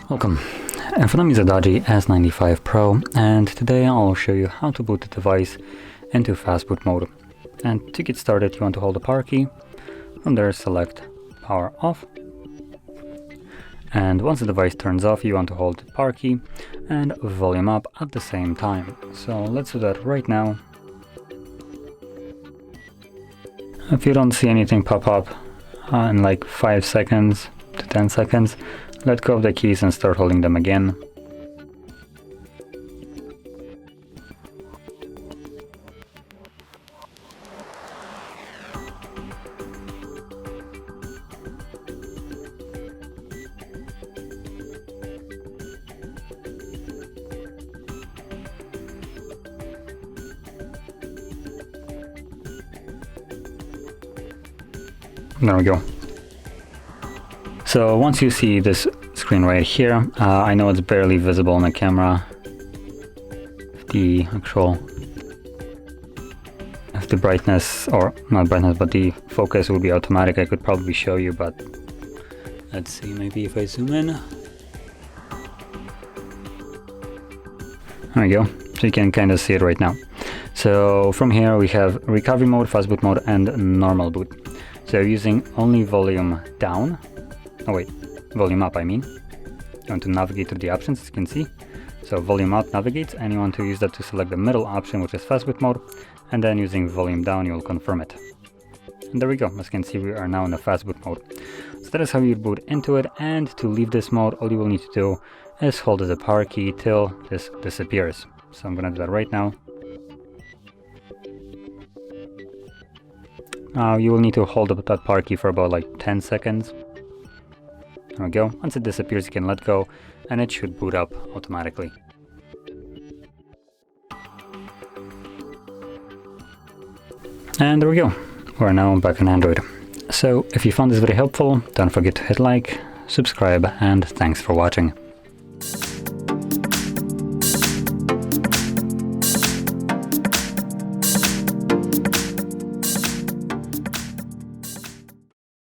Welcome. In front of me is a DOOGEE S95 Pro, and today I'll show you how to boot the device into Fastboot mode. And to get started, you want to hold the power key. From there, select power off. And once the device turns off, you want to hold the power key and volume up at the same time. So let's do that right now. If you don't see anything pop up in like 5 seconds to 10 seconds, let go of the keys and start holding them again. There we go. So once you see this screen right here, I know it's barely visible on the camera. If the brightness, or not brightness, but the focus would be automatic, I could probably show you, but let's see, maybe if I zoom in. There we go, so you can kind of see it right now. So from here we have recovery mode, fastboot mode, and normal boot. So using only volume down, volume up I mean. You want to navigate through the options, as you can see. So volume up navigates, and you want to use that to select the middle option, which is fastboot mode, and then using volume down you will confirm it. And there we go, as you can see we are now in the fastboot mode. So that is how you boot into it, and to leave this mode all you will need to do is hold the power key till this disappears. So I'm gonna do that right now. You will need to hold up that power key for about like 10 seconds. There we go. Once it disappears, you can let go, and it should boot up automatically. And there we go. We're now back on Android. So if you found this video helpful, don't forget to hit like, subscribe, and thanks for watching.